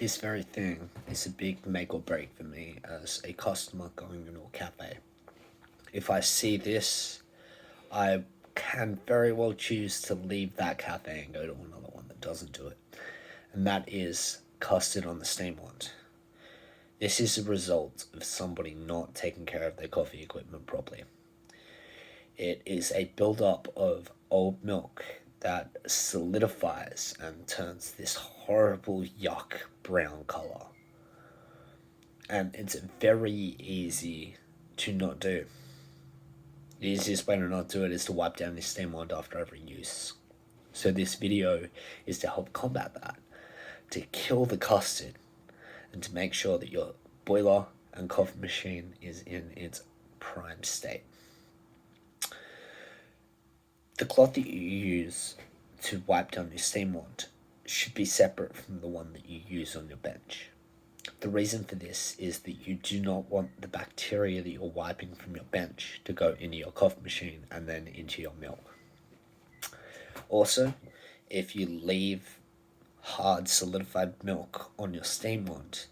This very thing is a big make or break for me as a customer going into a cafe. If I see this, I can very well choose to leave that cafe and go to another one that doesn't do it. And that is custard on the steam wand. This is a result of somebody not taking care of their coffee equipment properly. It is a build-up of old milk that solidifies and turns this horrible yuck brown color. And it's very easy to not do. The easiest way to not do it is to wipe down your steam wand after every use. So this video is to help combat that, to kill the custard, and to make sure that your boiler and coffee machine is in its prime state. The cloth that you use to wipe down your steam wand should be separate from the one that you use on your bench. The reason for this is that you do not want the bacteria that you're wiping from your bench to go into your coffee machine and then into your milk. Also, if you leave hard solidified milk on your steam wand,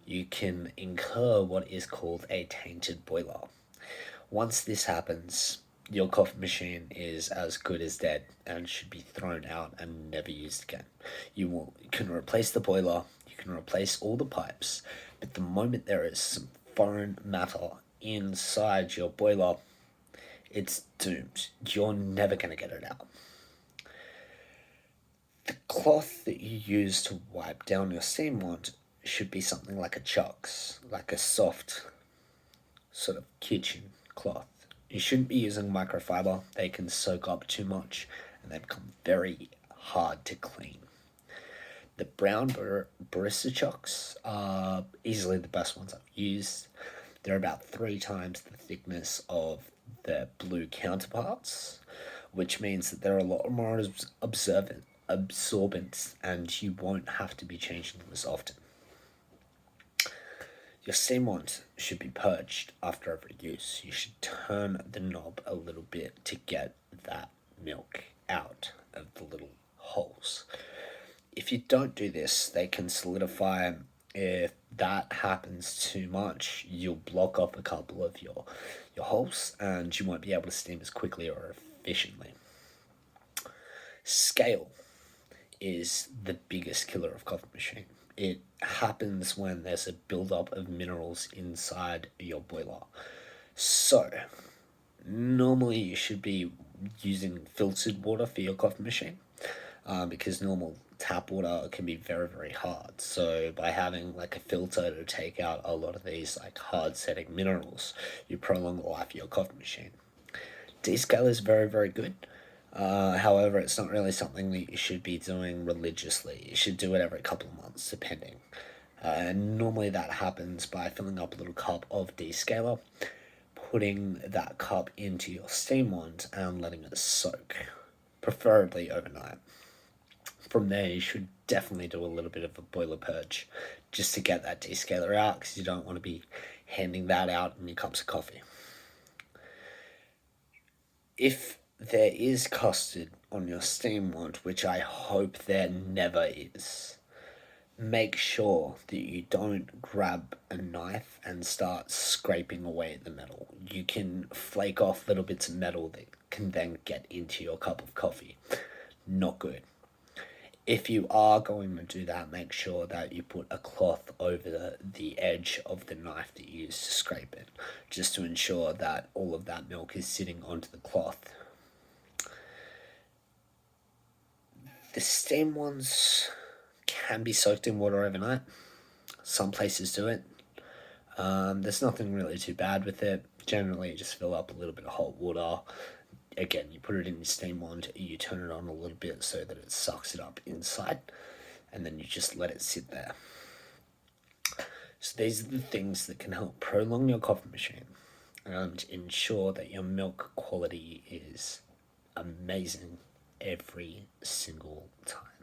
you can incur what is called a tainted boiler. Once this happens, your coffee machine is as good as dead and should be thrown out and never used again. You can replace the boiler, you can replace all the pipes, but the moment there is some foreign matter inside your boiler, it's doomed. You're never going to get it out. The cloth that you use to wipe down your steam wand should be something like a chucks, like a soft sort of kitchen cloth. You shouldn't be using microfiber. They can soak up too much and they become very hard to clean. The brown barista chucks are easily the best ones I've used. They're about 3 times the thickness of their blue counterparts, which means that they're a lot more absorbent and you won't have to be changing them as often. Your steam wand should be purged after every use. You should turn the knob a little bit to get that milk out of the little holes. If you don't do this, they can solidify. If that happens too much, you'll block up a couple of your holes and you won't be able to steam as quickly or efficiently. Scale is the biggest killer of coffee machine. It happens when there's a buildup of minerals inside your boiler. So, normally you should be using filtered water for your coffee machine because normal tap water can be very, very hard. So by having like a filter to take out a lot of these like hard setting minerals, you prolong the life of your coffee machine. Descale is very, very good. However, it's not really something that you should be doing religiously. You should do it every couple of months, depending. And normally that happens by filling up a little cup of descaler, putting that cup into your steam wand and letting it soak, preferably overnight. From there, you should definitely do a little bit of a boiler purge just to get that descaler out because you don't want to be handing that out in your cups of coffee. If there is custard on your steam wand, which I hope there never is, make sure that you don't grab a knife and start scraping away at the metal. You can flake off little bits of metal that can then get into your cup of coffee. Not good. If you are going to do that, make sure that you put a cloth over the edge of the knife that you use to scrape it, just to ensure that all of that milk is sitting onto the cloth. The steam wands can be soaked in water overnight. Some places do it. There's nothing really too bad with it. Generally, you just fill up a little bit of hot water. Again, you put it in your steam wand, you turn it on a little bit so that it sucks it up inside, and then you just let it sit there. So these are the things that can help prolong your coffee machine and ensure that your milk quality is amazing every single time.